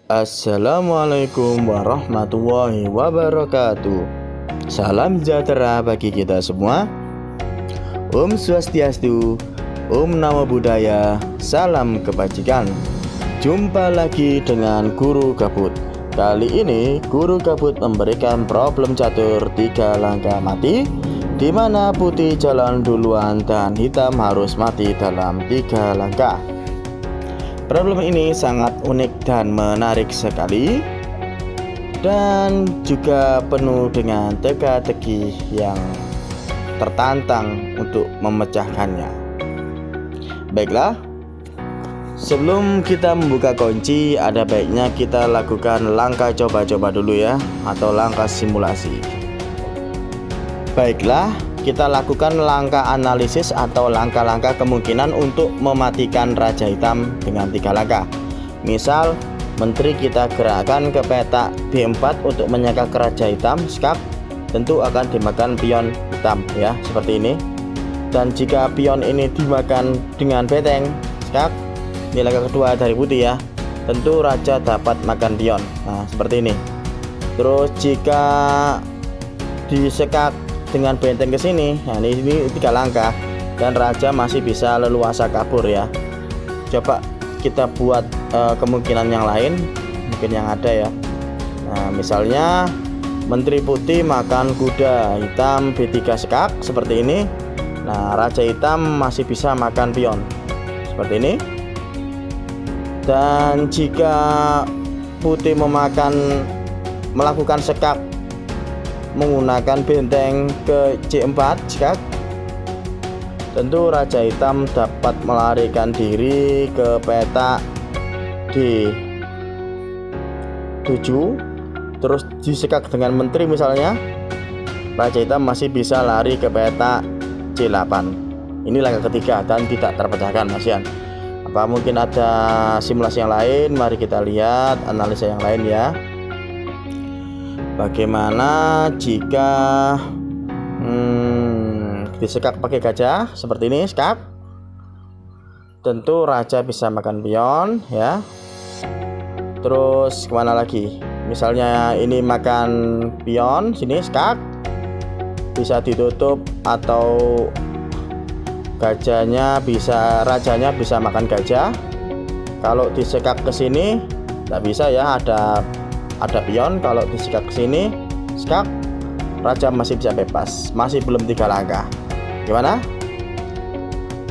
Assalamualaikum warahmatullahi wabarakatuh. Salam sejahtera bagi kita semua. Om Swastiastu, Om Namo Buddhaya, salam kebajikan. Jumpa lagi dengan Guru Gabut. Kali ini Guru Gabut memberikan problem catur 3 langkah mati, di mana putih jalan duluan dan hitam harus mati dalam 3 langkah. Problem ini sangat unik dan menarik sekali, dan juga penuh dengan teka-teki yang tertantang untuk memecahkannya. Baiklah, sebelum kita membuka kunci, ada baiknya kita lakukan langkah coba-coba dulu ya, atau langkah simulasi. Baiklah, kita lakukan langkah analisis atau langkah-langkah kemungkinan untuk mematikan Raja Hitam dengan 3 langkah. Misal, menteri kita gerakkan ke petak B4 untuk menyekak Raja Hitam, skak, tentu akan dimakan pion hitam ya, seperti ini. Dan jika pion ini dimakan dengan benteng, skak, ini langkah kedua dari putih ya, tentu raja dapat makan pion. Nah, seperti ini. Terus jika disekak dengan benteng ke sini, nah ini 3 langkah dan raja masih bisa leluasa kabur ya. Coba kita buat kemungkinan yang lain, mungkin yang ada ya. Nah, misalnya menteri putih makan kuda hitam B3 sekak seperti ini. Nah, raja hitam masih bisa makan pion seperti ini. Dan jika putih melakukan sekak menggunakan benteng ke C4 skak, tentu raja hitam dapat melarikan diri ke petak D7, terus disekak dengan menteri misalnya, raja hitam masih bisa lari ke petak C8. Ini langkah ketiga dan tidak terpecahkan, Mas Yan. Apa mungkin ada simulasi yang lain? Mari kita lihat analisa yang lain ya. Bagaimana jika disekak pakai gajah seperti ini, skak? Tentu raja bisa makan pion ya. Terus kemana lagi? Misalnya ini makan pion, sini skak, bisa ditutup, atau rajanya bisa makan gajah. Kalau disekak ke sini tidak bisa ya, ada pion. Kalau disekak ke sini skak, raja masih bisa bebas, masih belum 3 langkah. Gimana?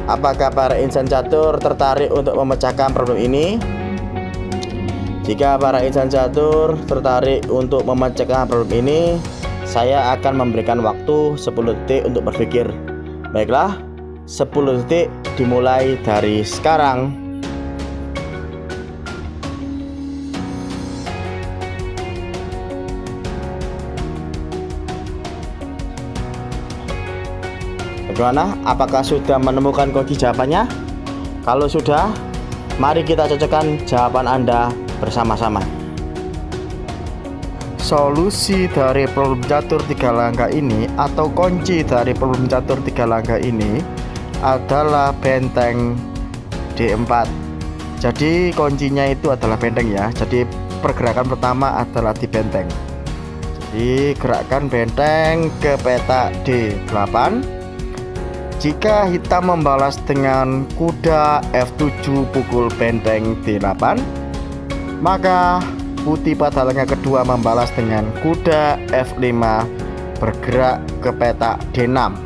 Apakah para insan catur tertarik untuk memecahkan problem ini? Jika para insan catur tertarik untuk memecahkan problem ini, saya akan memberikan waktu 10 detik untuk berpikir. Baiklah, 10 detik dimulai dari sekarang. Bagaimana? Apakah sudah menemukan kunci jawabannya? Kalau sudah, mari kita cocokkan jawaban Anda bersama-sama. Solusi dari problem catur 3 langkah ini, atau kunci dari problem catur 3 langkah ini adalah benteng D4. Jadi kuncinya itu adalah benteng ya. Jadi pergerakan pertama adalah di benteng. Jadi gerakkan benteng ke petak D8. Jika hitam membalas dengan kuda F7 pukul benteng D8, maka putih pada langkah kedua membalas dengan kuda F5 bergerak ke petak D6.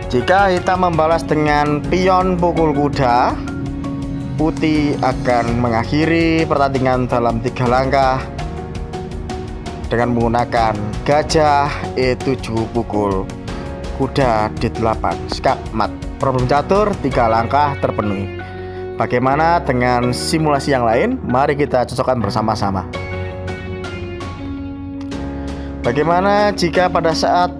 Jika hitam membalas dengan pion pukul kuda, putih akan mengakhiri pertandingan dalam 3 langkah dengan menggunakan gajah E7 pukul kuda D8 skak mat. Problem catur 3 langkah terpenuhi. Bagaimana dengan simulasi yang lain? Mari kita cocokkan bersama-sama. Bagaimana jika pada saat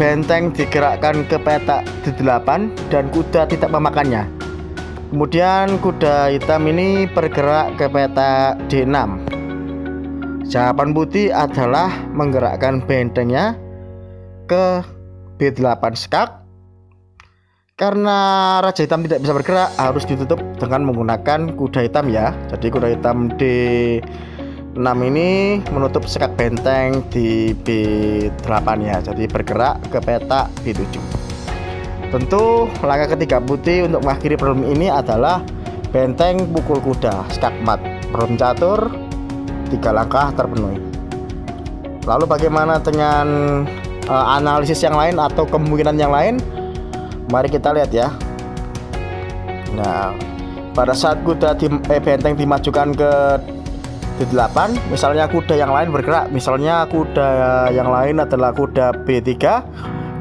benteng digerakkan ke petak D8 dan kuda tidak memakannya? Kemudian kuda hitam ini bergerak ke petak D6. Jawaban putih adalah menggerakkan bentengnya ke B8 skak. Karena raja hitam tidak bisa bergerak, harus ditutup dengan menggunakan kuda hitam ya. Jadi kuda hitam D6 ini menutup sekak benteng di B8 ya. Jadi bergerak ke petak B7. Tentu langkah ketiga putih untuk mengakhiri problem ini adalah benteng pukul kuda sekak mat. Problem catur 3 langkah terpenuhi. Lalu bagaimana dengan analisis yang lain atau kemungkinan yang lain? Mari kita lihat ya. Nah, pada saat kuda benteng dimajukan ke D8, misalnya kuda yang lain bergerak, misalnya kuda yang lain adalah kuda B3,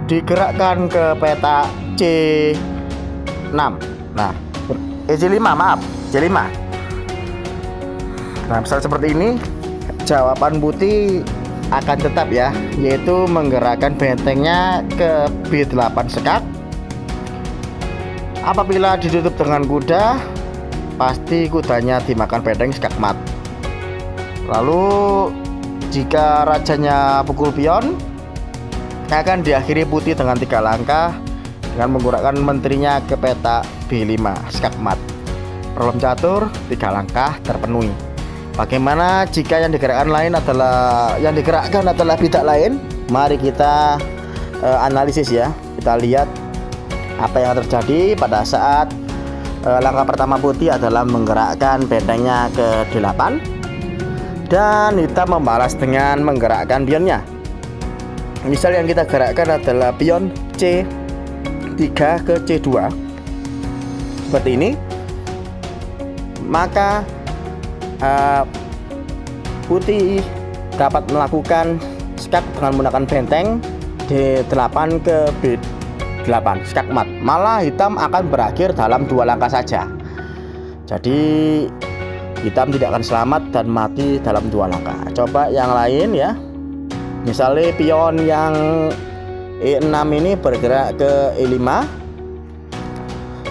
digerakkan ke petak C6. Nah, C5 maaf, C5. Nah, misal seperti ini, jawaban putih akan tetap ya, yaitu menggerakkan bentengnya ke B8 sekak. Apabila ditutup dengan kuda, pasti kudanya dimakan benteng sekak mat. Lalu jika rajanya pukul pion, akan diakhiri putih dengan 3 langkah dengan menggunakan menterinya ke petak B5 sekak mat. Problem catur 3 langkah terpenuhi. Bagaimana jika yang digerakkan adalah bidak lain? Mari kita analisis ya. Kita lihat apa yang terjadi pada saat langkah pertama putih adalah menggerakkan bentengnya ke D8 dan hitam membalas dengan menggerakkan pionnya. Misal yang kita gerakkan adalah pion C3 ke C2 seperti ini, maka putih dapat melakukan sekak dengan menggunakan benteng D8 ke B8 sekak mat. Malah hitam akan berakhir dalam 2 langkah saja. Jadi hitam tidak akan selamat dan mati dalam 2 langkah. Coba yang lain ya. Misalnya pion yang E6 ini bergerak ke E5.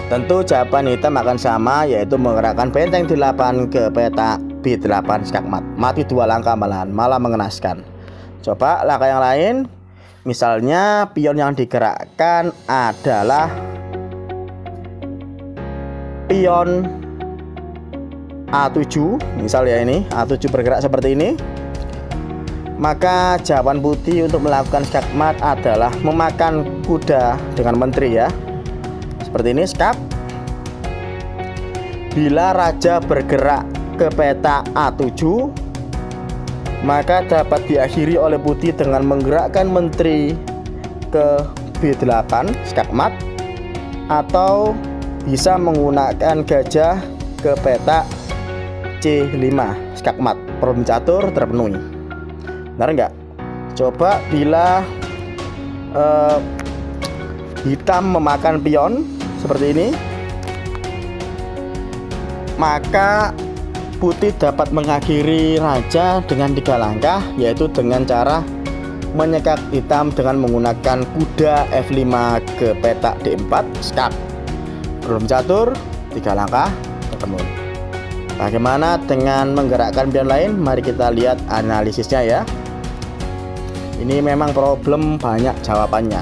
Tentu jawaban hitam akan sama, yaitu menggerakkan benteng D8 ke petak B8 sekak mat. Mati 2 langkah malah mengenaskan. Coba langkah yang lain. Misalnya pion yang digerakkan adalah pion A7, misal ya ini A7 bergerak seperti ini, maka jawaban putih untuk melakukan sekak mat adalah memakan kuda dengan menteri ya. Seperti ini sekak. Bila raja bergerak ke petak A7, maka dapat diakhiri oleh putih dengan menggerakkan menteri ke B8 sekak mat, atau bisa menggunakan gajah ke petak C5 sekak mat. Problem catur terpenuhi. Benar enggak? Coba bila hitam memakan pion seperti ini, maka putih dapat mengakhiri raja dengan 3 langkah, yaitu dengan cara menyekak hitam dengan menggunakan kuda F5 ke petak D4 sekak. Problem catur 3 langkah terpenuhi. Bagaimana dengan menggerakkan pion lain? Mari kita lihat analisisnya ya. Ini memang problem banyak jawabannya.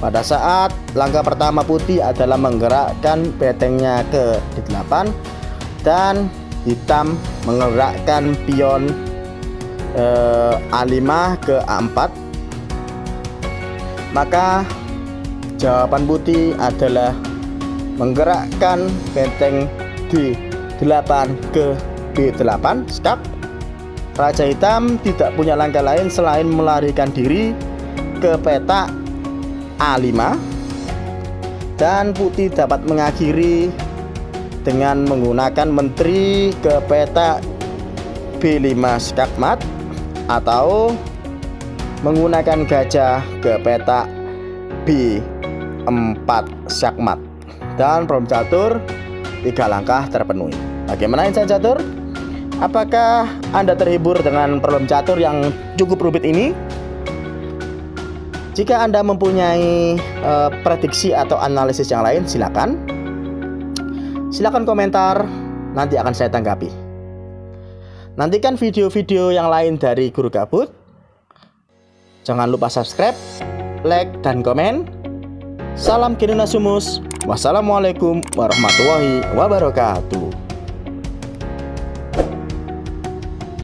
Pada saat langkah pertama putih adalah menggerakkan bentengnya ke D8 dan hitam menggerakkan pion A5 ke A4, maka jawaban putih adalah menggerakkan benteng D8 ke B8 sekak. Raja hitam tidak punya langkah lain selain melarikan diri ke petak A5, dan putih dapat mengakhiri dengan menggunakan menteri ke petak B5 sekak mat, atau menggunakan gajah ke petak B4 sekak mat. Dan problem catur 3 langkah terpenuhi. Bagaimana insan catur? Apakah Anda terhibur dengan problem catur yang cukup rumit ini? Jika Anda mempunyai prediksi atau analisis yang lain, silakan komentar, nanti akan saya tanggapi. Nantikan video-video yang lain dari Guru Gabut. Jangan lupa subscribe, like, dan komen. Salam Kinunasumus. Wassalamualaikum warahmatullahi wabarakatuh.